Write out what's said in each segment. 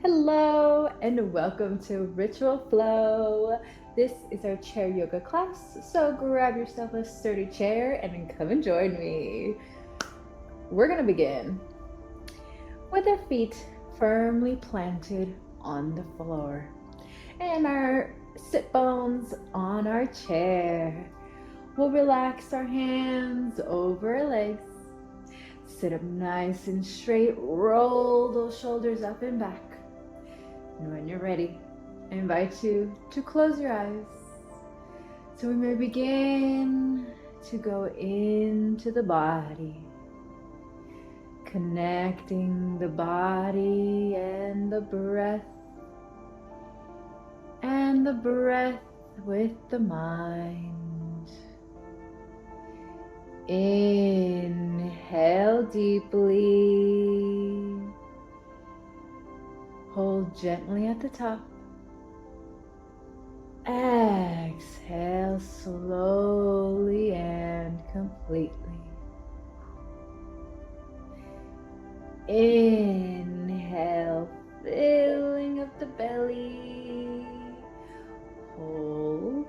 Hello and welcome to Ritual Flow. This is our chair yoga class, so grab yourself a sturdy chair and come and join me. We're going to begin with our feet firmly planted on the floor and our sit bones on our chair. We'll relax our hands over our legs. Sit up nice and straight, roll those shoulders up and back. And when you're ready, I invite you to close your eyes so we may begin to go into the body, connecting the body and the breath with the mind. Inhale deeply. Hold gently at the top. Exhale slowly and completely. Inhale, filling up the belly. Hold.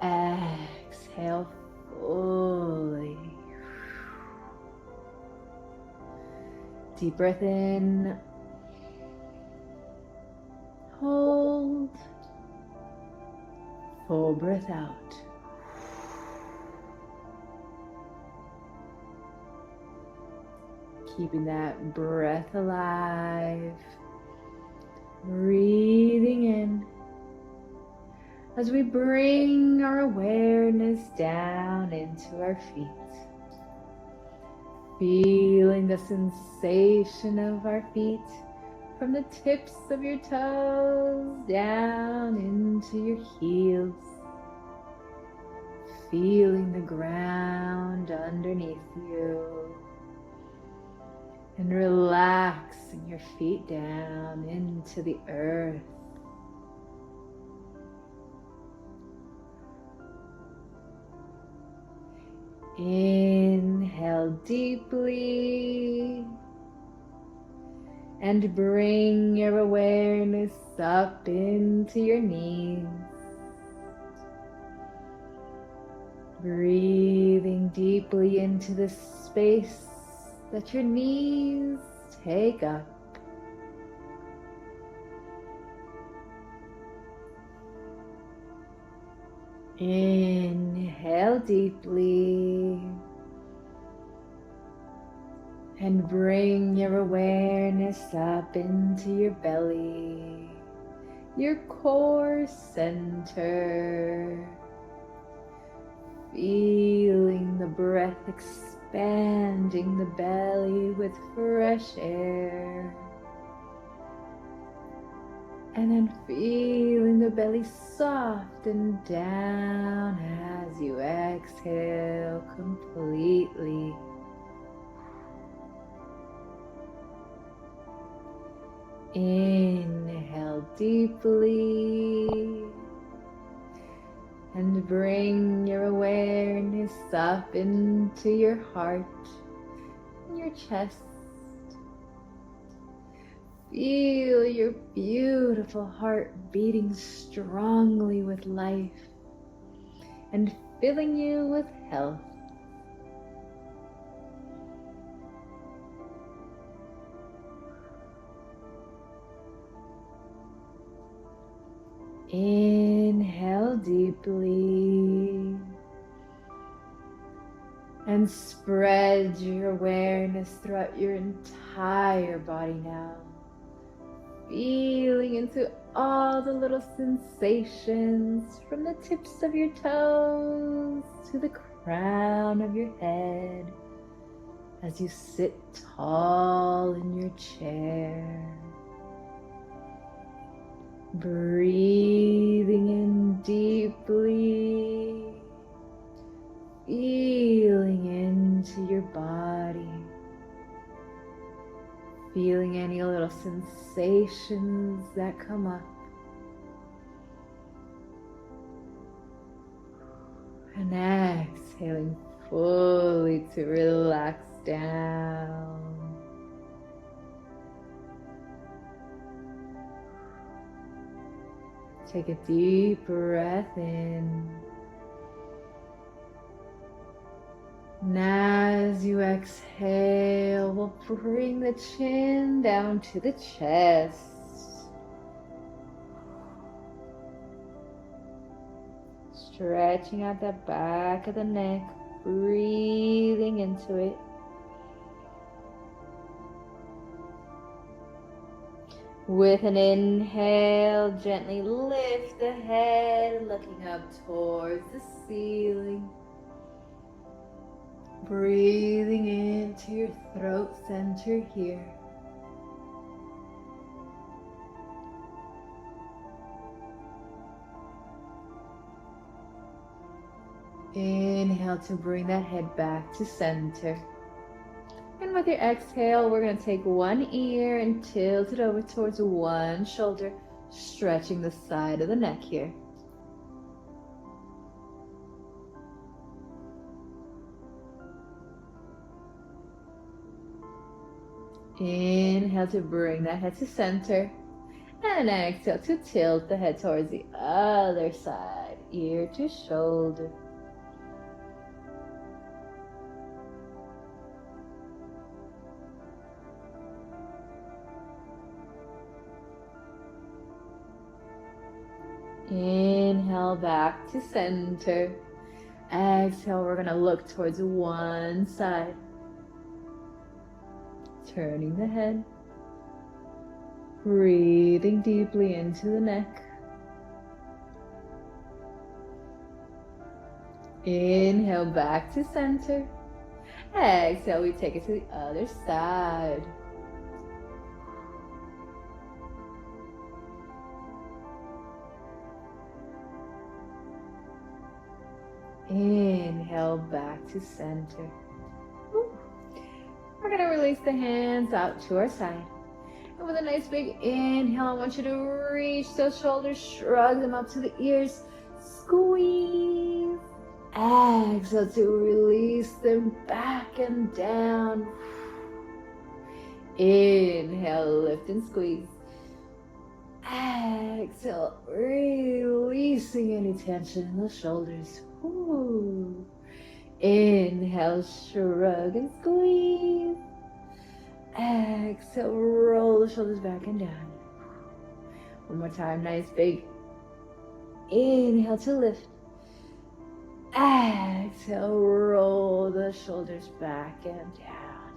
Exhale fully. Deep breath in, hold, full breath out. Keeping that breath alive, breathing in as we bring our awareness down into our feet. Feeling the sensation of our feet from the tips of your toes down into your heels. Feeling the ground underneath you. And relaxing your feet down into the earth. Inhale deeply and bring your awareness up into your knees. Breathing deeply into the space that your knees take up. Inhale deeply and bring your awareness up into your belly, your core center. Feeling the breath expanding the belly with fresh air. And then feeling the belly soften down as you exhale completely. Inhale deeply and bring your awareness up into your heart and your chest. Feel your beautiful heart beating strongly with life and filling you with health. Inhale deeply and spread your awareness throughout your entire body now. Feeling into all the little sensations from the tips of your toes to the crown of your head as you sit tall in your chair. Breathing in deeply, feeling into your body. Feeling any little sensations that come up. And exhaling fully to relax down. Take a deep breath in. And as you exhale, we'll bring the chin down to the chest. Stretching out the back of the neck, breathing into it. With an inhale, gently lift the head, looking up towards the ceiling. Breathing into your throat center here. Inhale to bring that head back to center. And with your exhale, we're going to take one ear and tilt it over towards one shoulder, stretching the side of the neck here. Inhale to bring that head to center. And exhale to tilt the head towards the other side, ear to shoulder. Inhale back to center. Exhale, we're going to look towards one side. Turning the head. Breathing deeply into the neck. Inhale back to center. Exhale, we take it to the other side. Inhale back to center. We're going to release the hands out to our side. And with a nice big inhale, I want you to reach those shoulders, shrug them up to the ears, squeeze. Exhale to release them back and down. Inhale, lift and squeeze. Exhale, releasing any tension in the shoulders. Ooh. Inhale, shrug and squeeze. Exhale, roll the shoulders back and down. One more time, nice big inhale to lift. Exhale, roll the shoulders back and down.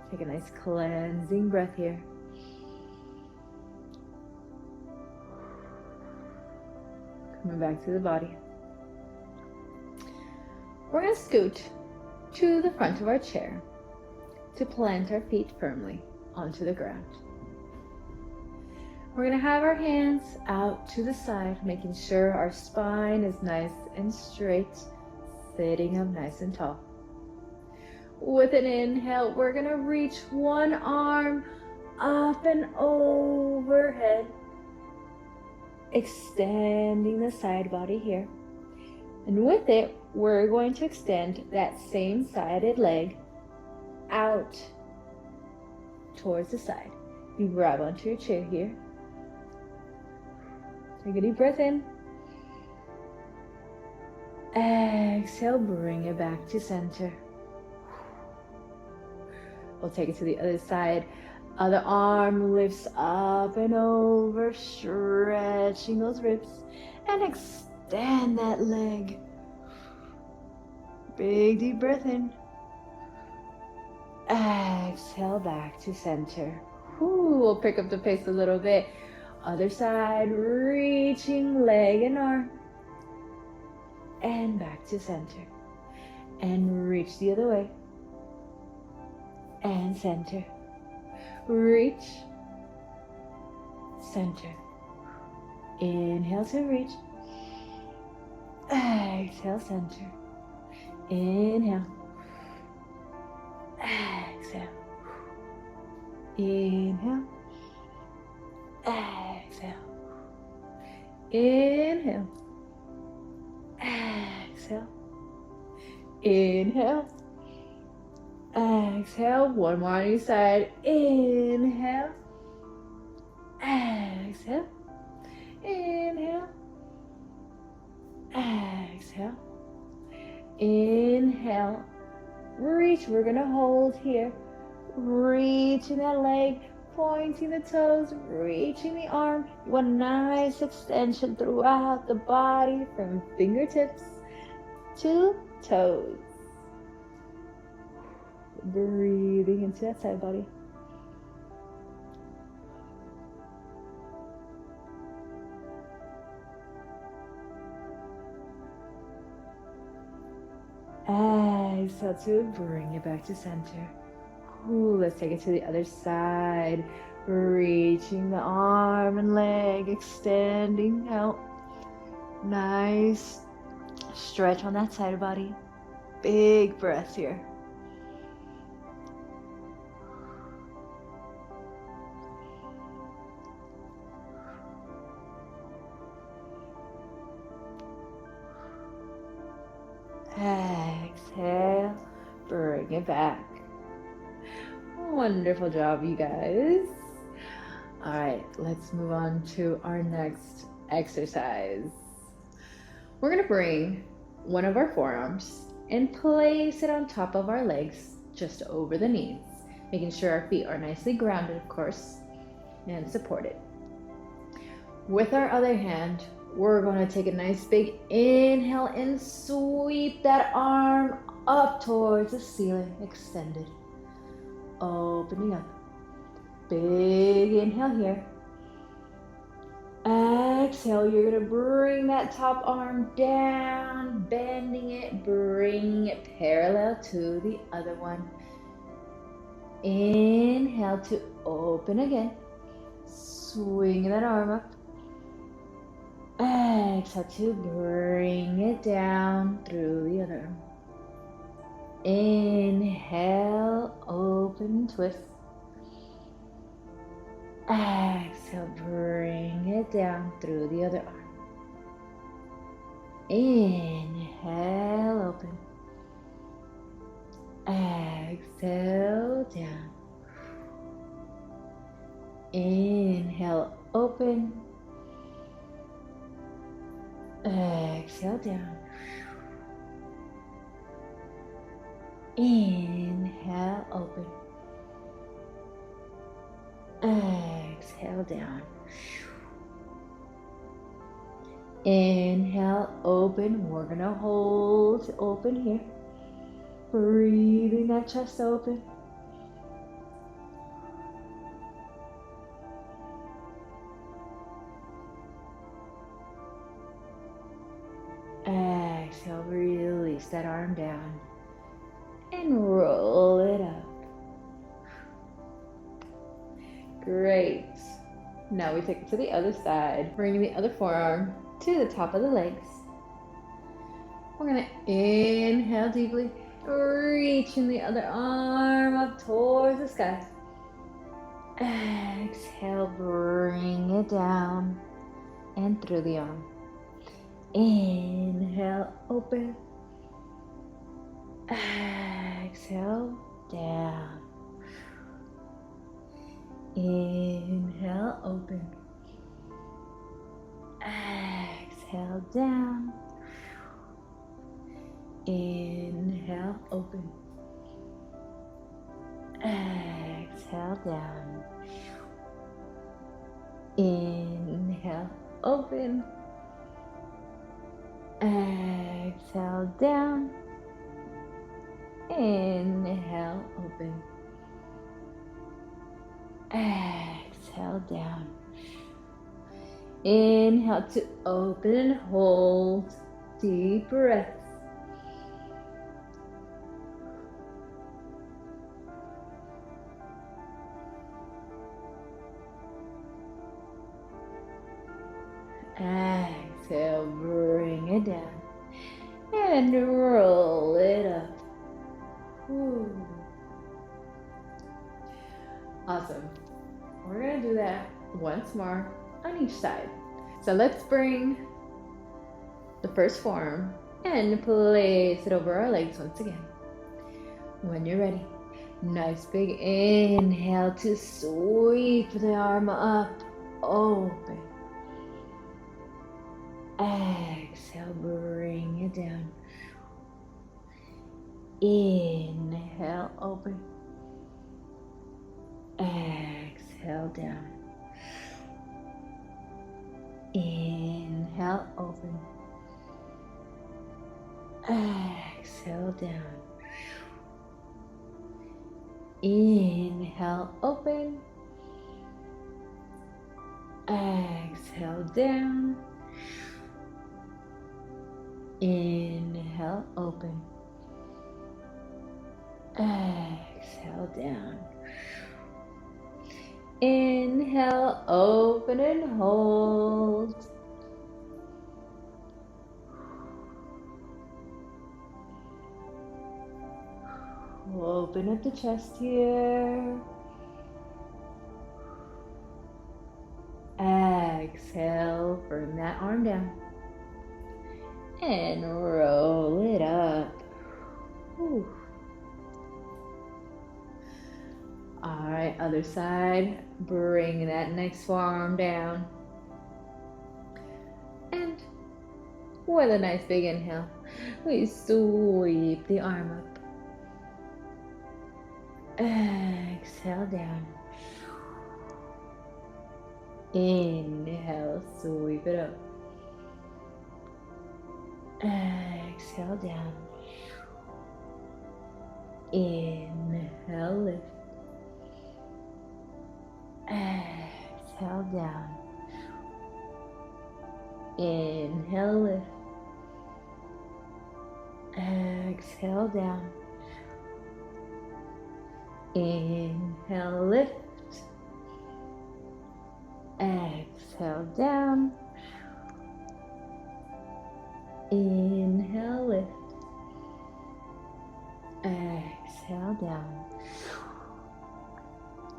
Take a nice cleansing breath here. Coming back to the body. We're going to scoot to the front of our chair to plant our feet firmly onto the ground. We're going to have our hands out to the side, making sure our spine is nice and straight, sitting up nice and tall. With an inhale, we're going to reach one arm up and overhead, extending the side body here. And with it, we're going to extend that same sided leg out towards the side. You grab onto your chair here. Take a deep breath in. Exhale, bring it back to center. We'll take it to the other side. Other arm lifts up and over, stretching those ribs, and extend that leg. Big deep breath in. Exhale back to center. We'll pick up the pace a little bit. Other side, reaching leg and arm. And back to center. And reach the other way. And center. Reach. Center. Inhale to reach. Exhale, center. Inhale. Exhale. Inhale. Exhale. Inhale. Exhale. Inhale. Exhale. One more on each side. Inhale. Exhale. Inhale. Exhale. Inhale. Reach. We're gonna hold here. Reaching that leg, pointing the toes, reaching the arm. You want a nice extension throughout the body from fingertips to toes. Breathing into that side body. Exhale to bring it back to center. Ooh, let's take it to the other side. Reaching the arm and leg, extending out. Nice stretch on that side of body. Big breath here. Exhale, bring it back. Wonderful job, you guys. All right, let's move on to our next exercise. We're gonna bring one of our forearms and place it on top of our legs, just over the knees, making sure our feet are nicely grounded, of course, and supported. With our other hand, we're gonna take a nice big inhale and sweep that arm up towards the ceiling, extended. Opening up. Big inhale here. Exhale, you're gonna bring that top arm down, bending it, bringing it parallel to the other one. Inhale to open again. Swing that arm up. Exhale to bring it down through the other arm. Inhale, open, twist. Exhale, bring it down through the other arm. Inhale, open. Exhale, down. Inhale, open. Exhale, down. Inhale, open. Exhale, down. Inhale, open. We're gonna hold open here. Breathing that chest open. Exhale, release that arm down and roll it up. Great. Now we take it to the other side, bringing the other forearm to the top of the legs. We're gonna inhale deeply, reaching the other arm up towards the sky. Exhale, bring it down and through the arm. Inhale, open. Exhale, down. Inhale, open. Exhale, down. Inhale, open. Exhale, down. Inhale, open. Exhale, down. Inhale, open. Exhale, down. Inhale to open and hold. Deep breaths. Exhale, bring it down and roll it up. Whew. Awesome. We're gonna do that once more on each side. So let's bring the first forearm and place it over our legs once again. When you're ready, nice big inhale to sweep the arm up, open. Exhale, bring it down. Inhale, open. Exhale, down. Inhale, open. Exhale, down. Inhale, open. Exhale, down. Inhale, open. Exhale, down. Inhale, open and hold. Open up the chest here. Exhale, bring that arm down. And roll it up. Whew. All right, other side. Bring that next forearm down. And with a nice big inhale, we sweep the arm up. Exhale, down. Inhale, sweep it up. Exhale, down. Inhale, lift. Exhale, down. Inhale, lift. Exhale, down. Inhale, lift. Exhale, down. Inhale, lift. Exhale, down.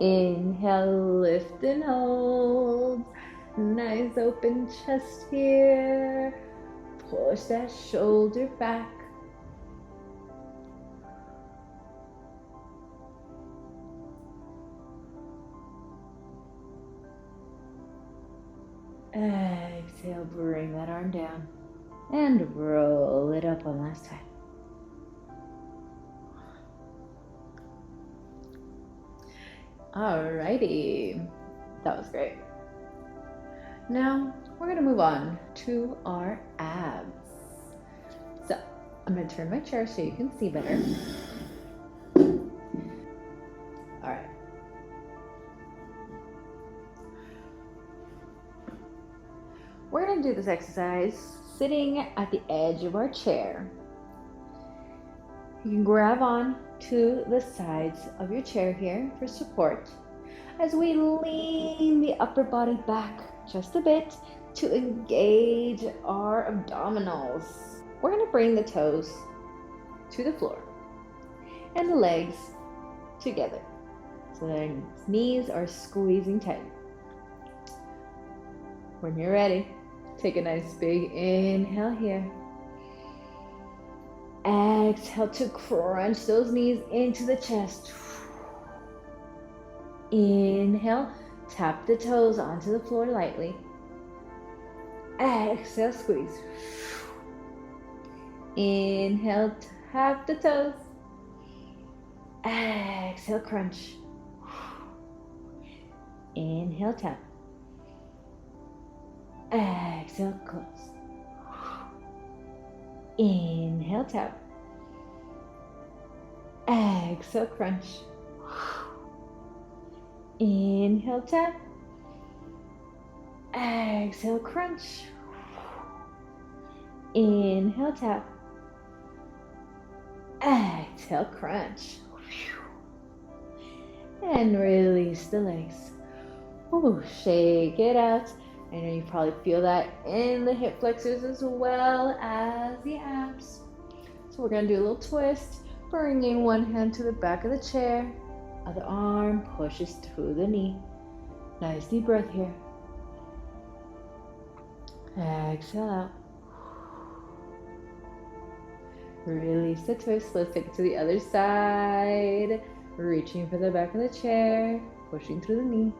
Inhale, lift and hold. Nice open chest here. Push that shoulder back. Exhale, bring that arm down and roll it up one last time. Alrighty, that was great. Now we're gonna move on to our abs. So I'm gonna turn my chair so you can see better. All right. We're gonna do this exercise sitting at the edge of our chair. You can grab on to the sides of your chair here for support as we lean the upper body back just a bit to engage our abdominals. We're going to bring the toes to the floor and the legs together so the knees are squeezing tight. When you're ready, take a nice big inhale here. Exhale to crunch those knees into the chest. Inhale, tap the toes onto the floor lightly. Exhale, squeeze. Inhale, tap the toes. Exhale, crunch. Inhale, tap. Exhale, close. Inhale, tap. Exhale, crunch. Inhale, tap. Exhale, crunch. Inhale, tap. Exhale, crunch. And release the legs. Ooh, shake it out. I know you probably feel that in the hip flexors as well as the abs. So we're gonna do a little twist, bringing one hand to the back of the chair, other arm pushes through the knee. Nice deep breath here. Exhale out. Release the twist. Let's take it to the other side. Reaching for the back of the chair, pushing through the knee.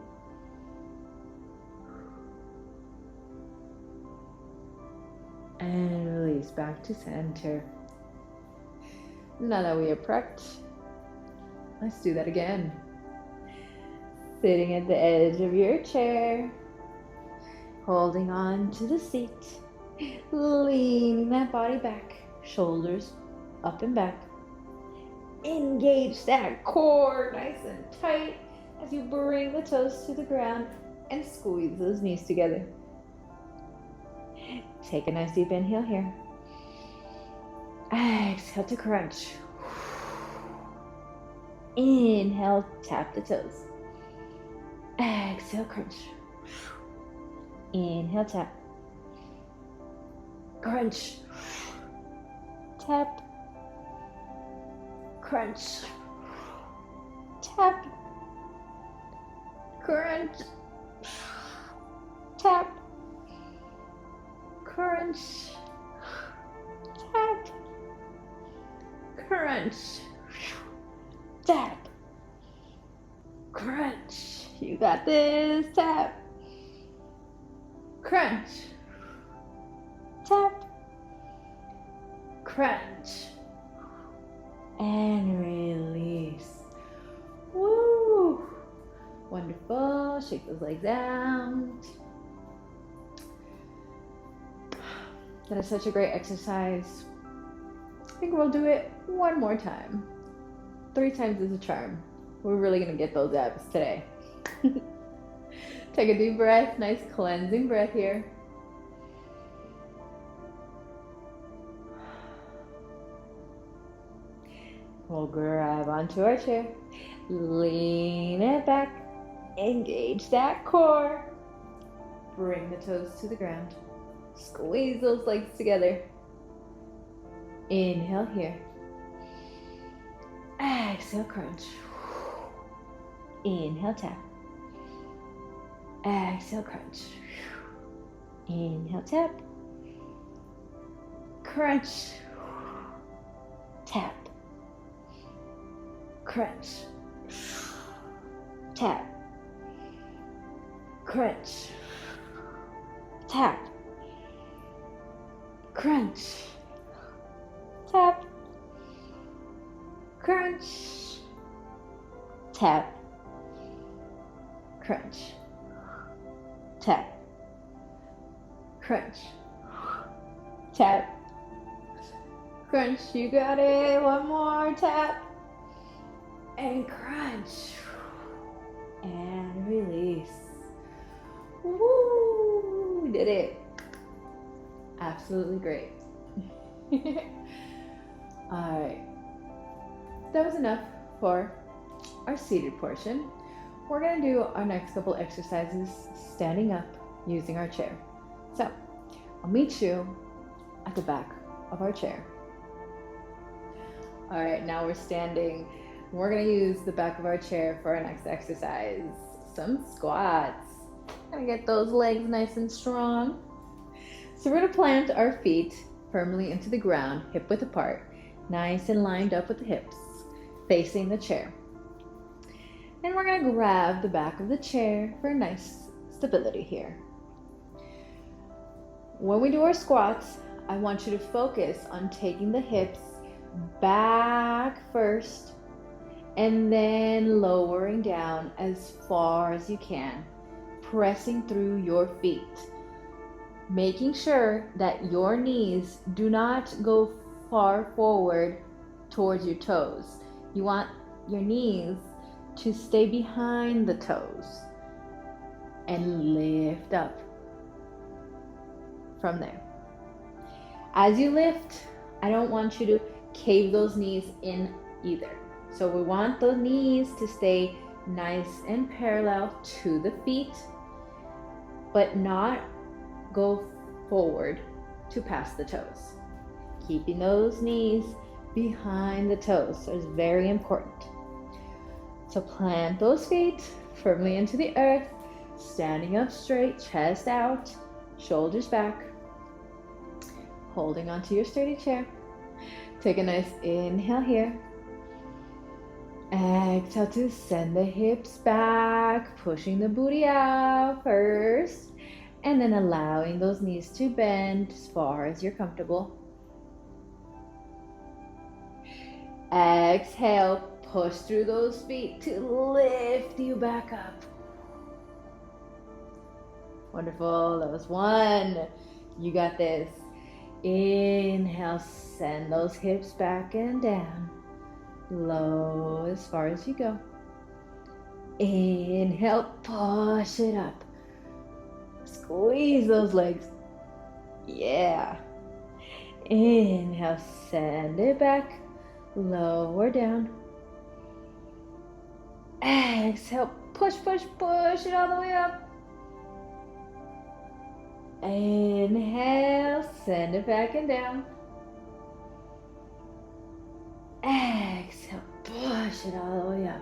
And release back to center. Now that we are prepped, let's do that again. Sitting at the edge of your chair, holding on to the seat, leaning that body back, shoulders up and back. Engage that core nice and tight as you bring the toes to the ground and squeeze those knees together. Take a nice deep inhale here. Exhale to crunch. Inhale, tap the toes. Exhale, crunch. Inhale, tap. Crunch. Tap. Crunch. Tap. Crunch. Tap. Crunch. Tap. Crunch. Tap. Crunch. You got this. Tap. Crunch. Tap. Crunch. And release. Woo! Wonderful. Shake those legs out. That is such a great exercise. I think we'll do it one more time. 3 times is a charm. We're really gonna get those abs today. Take a deep breath, nice cleansing breath here. We'll grab onto our chair, lean it back, engage that core, bring the toes to the ground, squeeze those legs together. Inhale here. Exhale, crunch. Inhale, tap. Exhale, crunch. Inhale, tap. Crunch. Tap. Crunch. Tap. Crunch. Tap. Crunch. Tap. Crunch. Tap. Crunch. Tap. Crunch. Tap. Crunch. You got it. One more. Tap. And crunch. And release. Woo! We did it. Absolutely great. Alright. That was enough for our seated portion. We're going to do our next couple exercises standing up using our chair. So, I'll meet you at the back of our chair. Alright, now we're standing. We're going to use the back of our chair for our next exercise. Some squats. Gonna get those legs nice and strong. So we're going to plant our feet firmly into the ground, hip width apart, nice and lined up with the hips, facing the chair. And we're going to grab the back of the chair for nice stability here. When we do our squats, I want you to focus on taking the hips back first and then lowering down as far as you can, pressing through your feet, making sure that your knees do not go far forward towards your toes. You want your knees to stay behind the toes and lift up from there. As you lift, I don't want you to cave those knees in either. So we want those knees to stay nice and parallel to the feet, but not go forward to pass the toes. Keeping those knees behind the toes is very important. So plant those feet firmly into the earth, standing up straight, chest out, shoulders back, holding onto your sturdy chair. Take a nice inhale here. Exhale to send the hips back, pushing the booty out first, And then allowing those knees to bend as far as you're comfortable. Exhale, push through those feet to lift you back up. Wonderful, that was one. You got this. Inhale, send those hips back and down. Low as far as you go. Inhale, push it up. Squeeze those legs. Yeah. Inhale, send it back. Lower down. Exhale, push, push, push it all the way up. Inhale, send it back and down. Exhale, push it all the way up.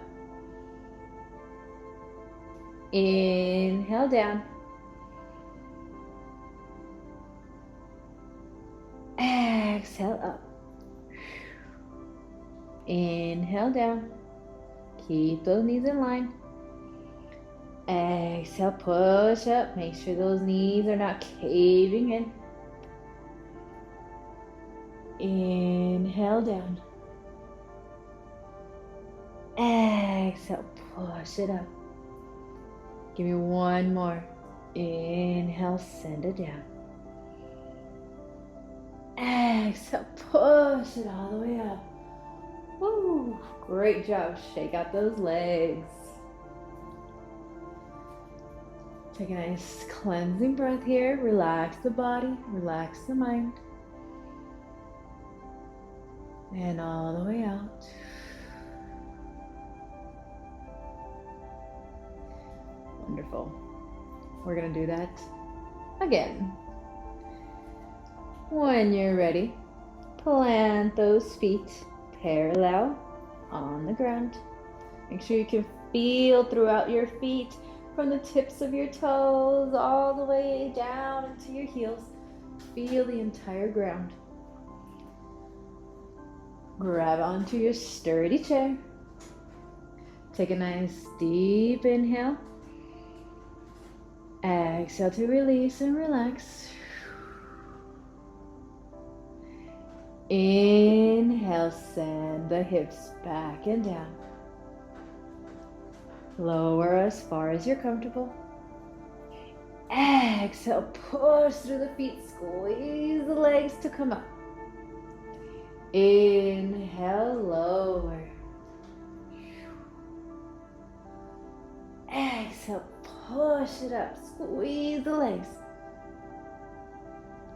Inhale down. Exhale up. Inhale down. Keep those knees in line. Exhale, push up. Make sure those knees are not caving in. Inhale down. Exhale, push it up. Give me one more. Inhale, send it down. Exhale, push it all the way up. Woo! Great job. Shake out those legs. Take a nice cleansing breath here. Relax the body, relax the mind. And all the way out. Wonderful. We're going to do that again. When you're ready, plant those feet parallel on the ground. Make sure you can feel throughout your feet from the tips of your toes all the way down into your heels. Feel the entire ground. Grab onto your sturdy chair. Take a nice deep inhale. Exhale to release and relax. Inhale, send the hips back and down. Lower as far as you're comfortable. Exhale, push through the feet, squeeze the legs to come up. Inhale, lower. Exhale, push it up, squeeze the legs.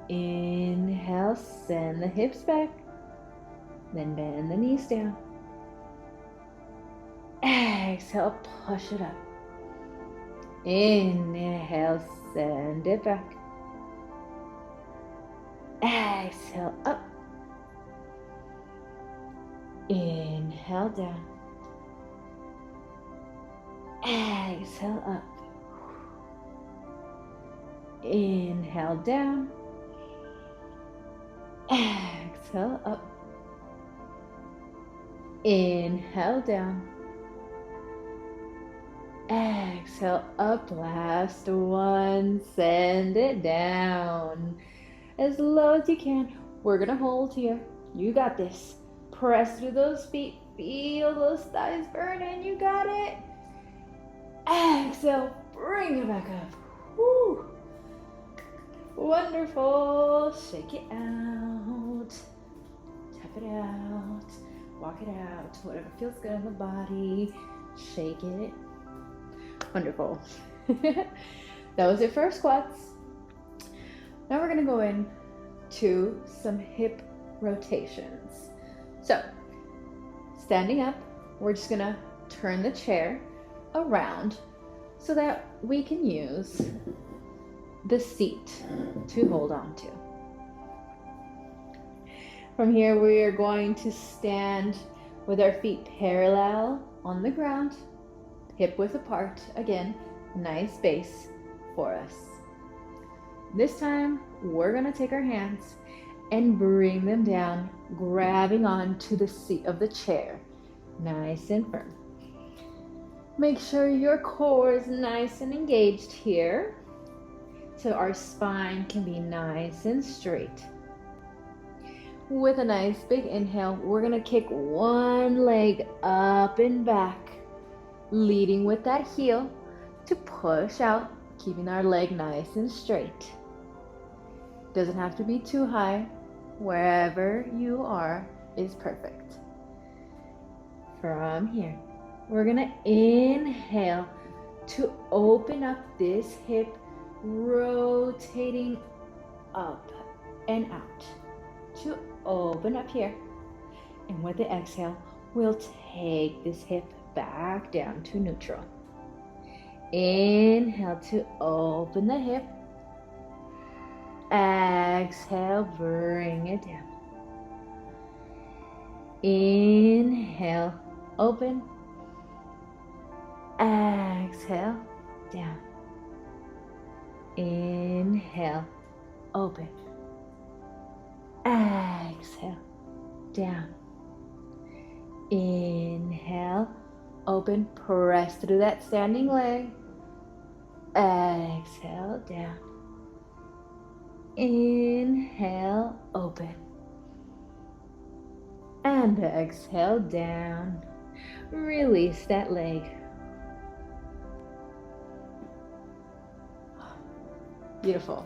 Inhale, send the hips back, then bend the knees down. Exhale, push it up. Inhale, send it back. Exhale, up. Inhale, down. Exhale, up. Inhale, down. Exhale, up. Inhale, down. Exhale, up. Last one. Send it down as low as you can. We're gonna hold here. You got this. Press through those feet. Feel those thighs burning. You got it. Exhale. Bring it back up. Woo. Wonderful. Shake it out. Tap it out. Walk it out. Whatever feels good in the body. Shake it. Wonderful. That was it for squats. Now we're going to go in to some hip rotations. So, standing up, we're just going to turn the chair around so that we can use the seat to hold on to. From here, we are going to stand with our feet parallel on the ground, hip width apart. Again, nice base for us. This time, we're going to take our hands and bring them down, grabbing onto the seat of the chair, nice and firm. Make sure your core is nice and engaged here. so our spine can be nice and straight. With a nice big inhale, we're gonna kick one leg up and back, leading with that heel to push out, keeping our leg nice and straight. Doesn't have to be too high. Wherever you are is perfect. From here, we're gonna inhale to open up this hip, rotating up and out to open up here. And with the exhale, we'll take this hip back down to neutral. Inhale to open the hip. Exhale, bring it down. Inhale, open. Exhale, down. Inhale, open. Exhale, down. Inhale, open. Press through that standing leg. Exhale, down. Inhale, open. And exhale, down. Release that leg. Beautiful.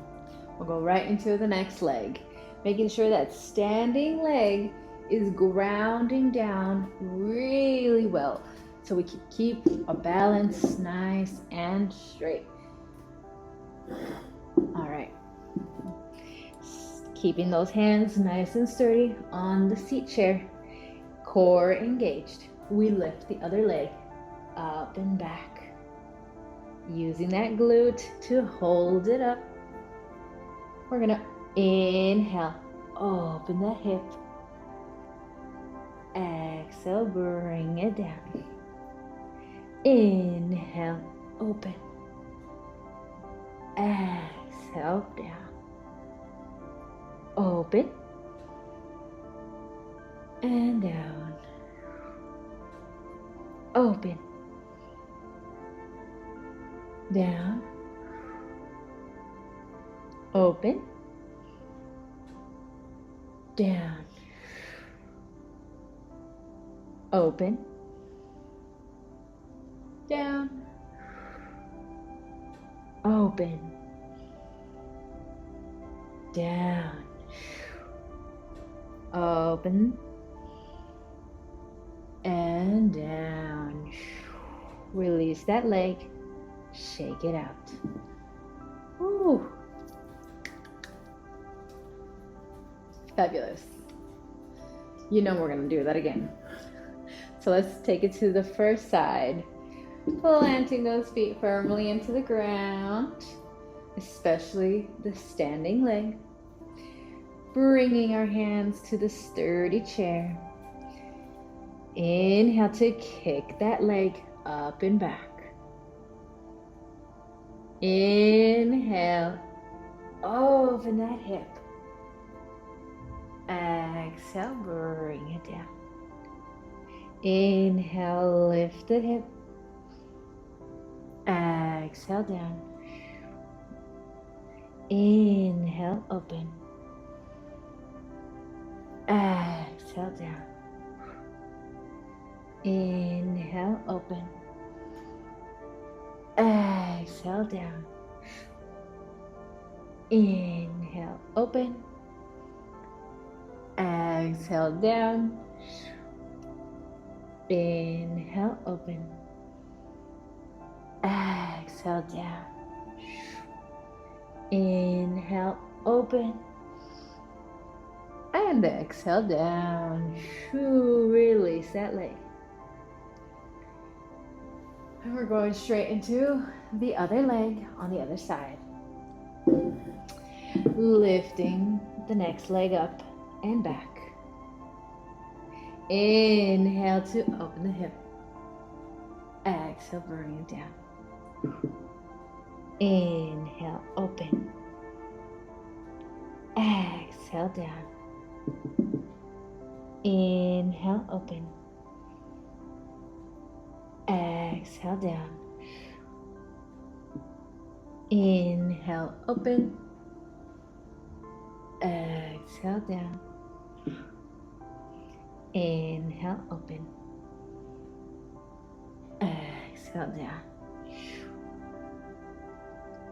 We'll go right into the next leg, making sure that standing leg is grounding down really well so we can keep our balance nice and straight. All right. Keeping those hands nice and sturdy on the seat chair, core engaged. We lift the other leg up and back, using that glute to hold it up. We're gonna inhale, open the hip. Exhale, bring it down. Inhale, open. Exhale, down. Open and down. Open, down. Open, down. Open, down. Open, down. Open and down. Release that leg. Shake it out. Woo. Fabulous. You know we're going to do that again. So let's take it to the first side. Planting those feet firmly into the ground, especially the standing leg. Bringing our hands to the sturdy chair. Inhale to kick that leg up and back. Inhale, open that hip. Exhale, bring it down. Inhale, lift the hip. Exhale, down. Inhale, open. Exhale, down. Inhale, open. Exhale, down. Inhale, open. Exhale, down. Inhale, open. Exhale, down. Inhale, open. And exhale, down. Release that leg. And we're going straight into the other leg on the other side. Lifting the next leg up and back. Inhale to open the hip. Exhale, bring it down. Inhale, open. Exhale, down. Inhale, open. Exhale, down. Inhale, open. Exhale, down. Inhale, open. Exhale, down.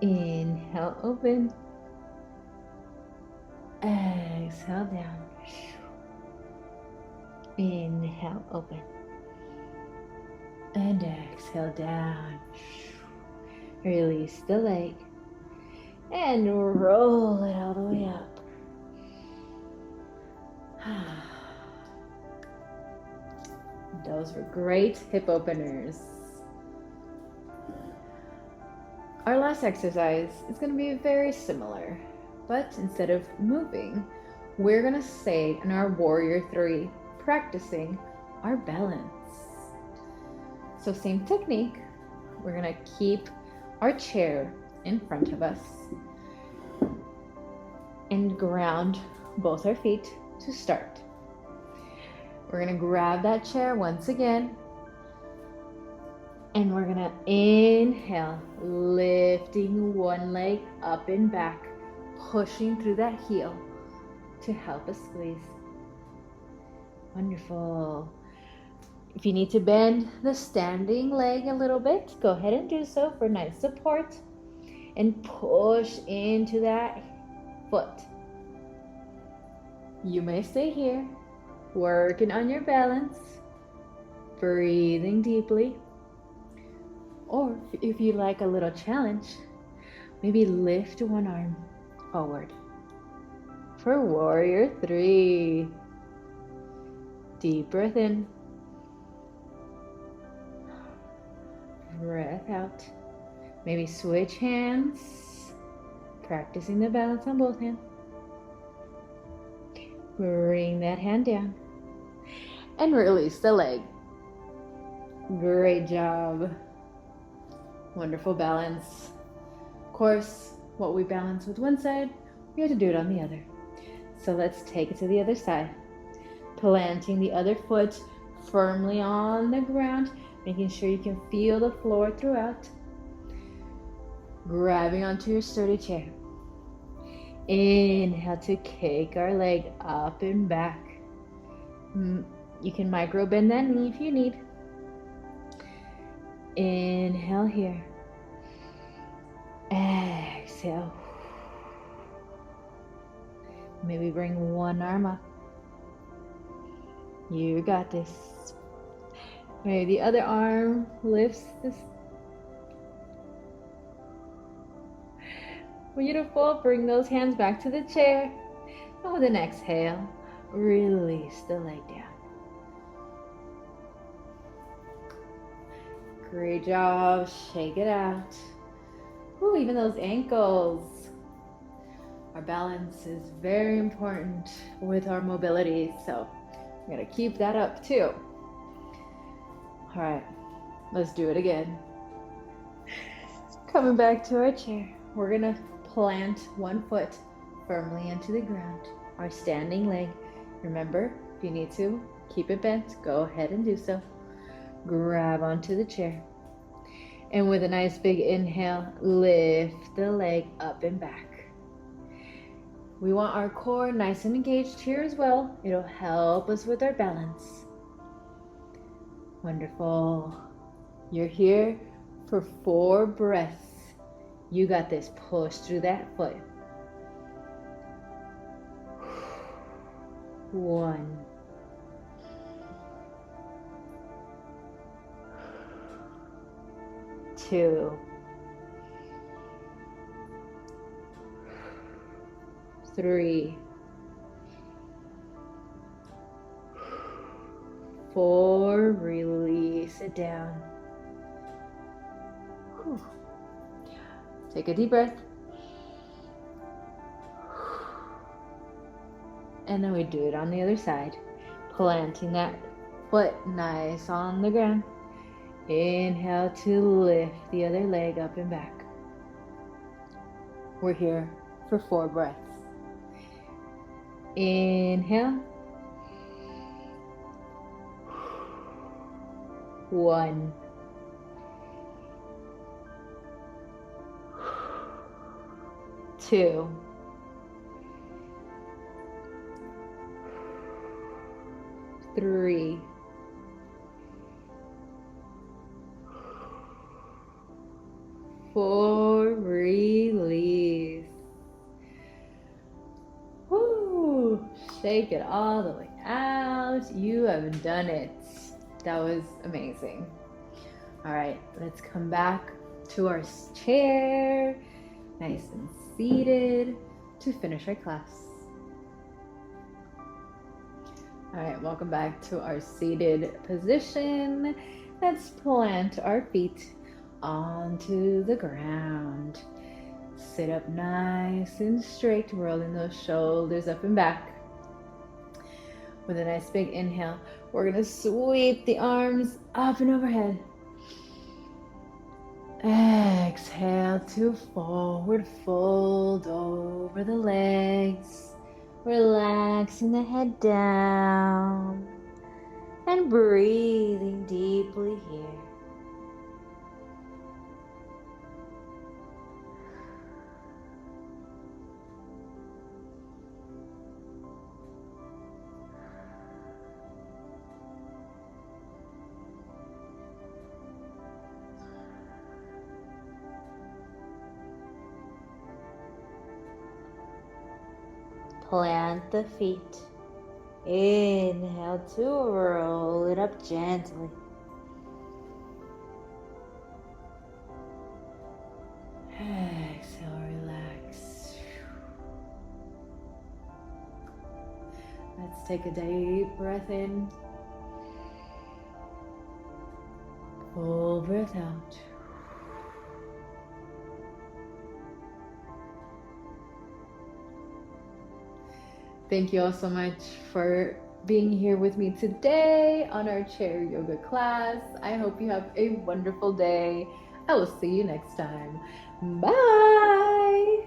Inhale, open. Exhale, down. Inhale, open. And exhale, down. Release the leg. And roll it all the way up. Those were great hip openers. Our last exercise is going to be very similar, but instead of moving, we're going to stay in our warrior three, practicing our balance. So same technique, we're going to keep our chair in front of us and ground both our feet to start. We're going to grab that chair once again, and we're going to inhale, lifting one leg up and back, pushing through that heel to help us squeeze. Wonderful. If you need to bend the standing leg a little bit, go ahead and do so for nice support, and push into that foot. You may stay here, working on your balance, breathing deeply, or if you like a little challenge, maybe lift one arm forward for warrior three. Deep breath in, breath out. Maybe switch hands, practicing the balance on both hands. Bring that hand down and release the leg. Great job. Wonderful balance. Of course, what we balance with one side, we have to do it on the other. So let's take it to the other side. Planting the other foot firmly on the ground, making sure you can feel the floor throughout. Grabbing onto your sturdy chair. Inhale to kick our leg up and back. You can micro bend that knee if you need. Inhale here. Exhale. Maybe bring one arm up. You got this. Maybe the other arm lifts this. Beautiful. Bring those hands back to the chair. And with an exhale, release the leg down. Great job. Shake it out. Ooh, even those ankles. Our balance is very important with our mobility, so we're gonna keep that up too. All right, let's do it again. Coming back to our chair, we're gonna plant one foot firmly into the ground, our standing leg. Remember, if you need to keep it bent, go ahead and do so. Grab onto the chair, and with a nice big inhale, lift the leg up and back. We want our core nice and engaged here as well. It'll help us with our balance. Wonderful. You're here for 4 breaths. You got this. Push through that foot. 1. 2. 3. 4. Release it down. Whew. Take a deep breath. And then we do it on the other side. Planting that foot nice on the ground. Inhale to lift the other leg up and back. We're here for 4 breaths. Inhale. 1. 2, 3, 4, release. Woo! Shake it all the way out. You have done it. That was amazing. All right, let's come back to our chair, nice and seated, to finish our class. All right, welcome back to our seated position. Let's plant our feet onto the ground. Sit up nice and straight, rolling those shoulders up and back. With a nice big inhale, we're gonna sweep the arms up and overhead. Exhale to forward fold over the legs, relaxing the head down and breathing deeply here. Plant the feet. Inhale to roll it up gently. Exhale, relax. Let's take a deep breath in. Full breath out. Thank you all so much for being here with me today on our chair yoga class. I hope you have a wonderful day. I will see you next time. Bye.